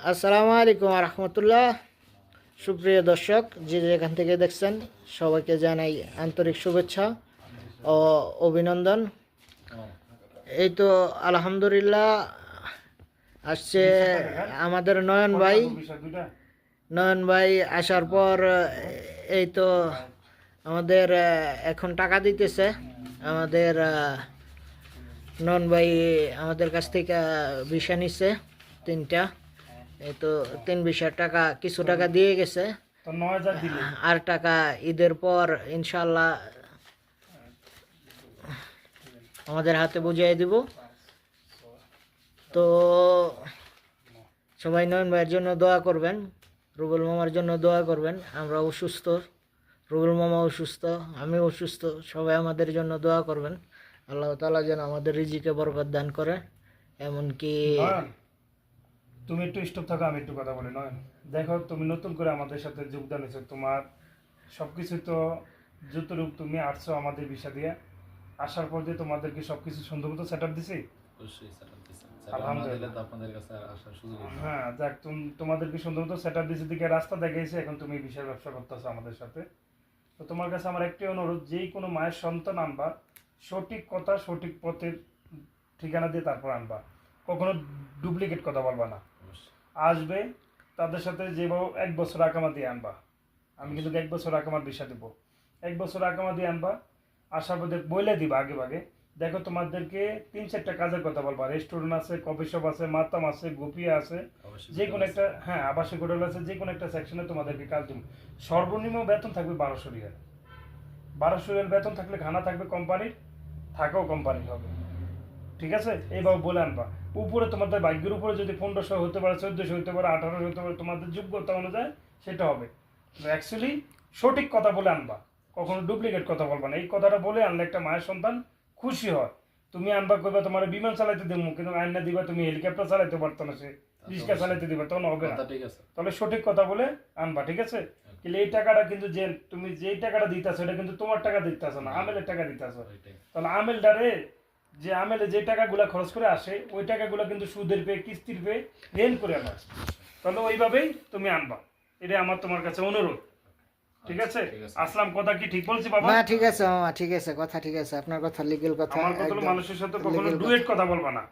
আসসালামু আলাইকুম রহমতুল্লাহ। সুপ্রিয় দর্শক, যে যেখান থেকে দেখছেন সবাইকে জানাই আন্তরিক শুভেচ্ছা ও অভিনন্দন। এই তো আলহামদুলিল্লাহ আসছে আমাদের নয়ন ভাই আসার পর এই তো আমাদের এখন টাকা দিতেছে। আমাদের নয়ন ভাই আমাদের কাছ থেকে ভিসা নিচ্ছে 3টা। এই তো 3 ভিসার টাকা, কিছু টাকা দিয়ে গেছে, তো 9000 দিলে আর টাকা ঈদের পর ইনশাল্লাহ আমাদের হাতে বুঝিয়ে দিব। তো সবাই নয়ন ভাইয়ের জন্য দোয়া করবেন, রুবেল মামার জন্য দোয়া করবেন। আমরা অসুস্থ, রুবেল মামা অসুস্থ, আমি অসুস্থ, সবাই আমাদের জন্য দোয়া করবেন। আল্লাহ তাআলা যেন আমাদের রিজিকে বরকত দান করে। এমনকি নয়ন, তুমি একটু স্টপ থাকো, আমি একটু কথা বলি। নয়ন, দেখো, তুমি নতুন করে আমাদের সাথে যোগদান হয়েছো, তোমার সবকিছু তো যতটুকু তুমি আসছো আমাদের ভিসা দিয়ে আসার পর দিয়ে তোমাদেরকে সবকিছু সুন্দর মতো সেট আপ দিছি। আলহামদুলিল্লাহ, আপনাদের কাছে আসার সুযোগ হয়েছে। হ্যাঁ, যাক, তোমাদেরকে সুন্দর মতো সেট আপ দিছি, দিকে রাস্তা দেখাইছে। এখন তুমি ভিসার ব্যবসা করতেছো আমাদের সাথে। তো তোমার কাছে আমার একটি অনুরোধ, যেই কোনো মায়ের সন্তান আনবা সঠিক কথা, সঠিক পথের ঠিকানা দিয়ে তারপর আনবা। কখনো ডুপ্লিকেট কথা বলবা না। আসবে তাদের সাথে যেভাবে 1 বছর আকামা দিয়ে আনবা। আমি কিন্তু 1 বছর আকামার ভিসা দেবো। 1 বছর আকামা দিয়ে আনবা, আসার পথে বলে দিবা আগে ভাগে। দেখো, তোমাদেরকে 3-4টা কাজের কথা বলবা। রেস্টুরেন্ট আছে, কফি শপ আছে, মাতাম আছে, গোপিয়া আছে, যে কোনো একটা, হ্যাঁ, আবাসিক হোটেল আছে, যে কোনো একটা সেকশনে তোমাদেরকে কাজ দিব। সর্বনিম্ন বেতন থাকবে 1200 রিয়াল। 1200 রিয়াল বেতন থাকলে খানা থাকবে কোম্পানির, থাকাও কোম্পানির হবে। ঠিক আছে, এইভাবে বলে আনবা। উপরে তোমাদের ভাগ্যের উপরে যদি 1500 হতে পারে, 1400 হতে পারে, 1800 হতে পারে, তোমাদের যোগ্যতা অনুযায়ী সেটা হবে। অ্যাকচুয়ালি সঠিক কথা বলে আনবা, কখনো ডুপ্লিকেট কথা বলবা না। এই কথাটা বলে আনলে একটা মায়ের সন্তান খুশি হয়। তুমি আনবা কইবা তোমার বিমান চালাইতে দেবো, কিন্তু আইনা দিবা তুমি হেলিকপ্টার চালাইতে পারতো না, সে রিক্সা চালাইতে দিবা, তখন হবে না। তাহলে সঠিক কথা বলে আনবা, ঠিক আছে? কিন্তু এই টাকাটা কিন্তু, যে তুমি যেই টাকাটা দিতেছো, এটা কিন্তু তোমার টাকা দিতেছো না, আমেলের টাকা দিতেছো। তাহলে আমেলটারে, যে আমেলে যে টাকাগুলো খরচ করে আসে, ওই টাকাগুলো কিন্তু সুদের পে, কিস্তির পে, রেন করে আনবা। তাহলে ওইভাবেই তুমি আনবা, এটা আমার তোমার কাছে অনুরোধ। ঠিক আছে? আসলাম, কথা কি ঠিক বলছি বাবা? না, ঠিক আছে মামা, ঠিক আছে, কথা ঠিক আছে, আপনার কথা লিগ্যাল কথা। আমার কথা হলো, মানুষের সাথে কখনো ডুয়েট কথা বলবা না।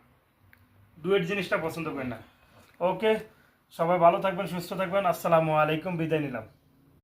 ডুয়েট জিনিসটা পছন্দ করি না। ওকে, সবাই ভালো থাকবেন, সুস্থ থাকবেন। আসসালামু আলাইকুম, বিদায় নিলাম।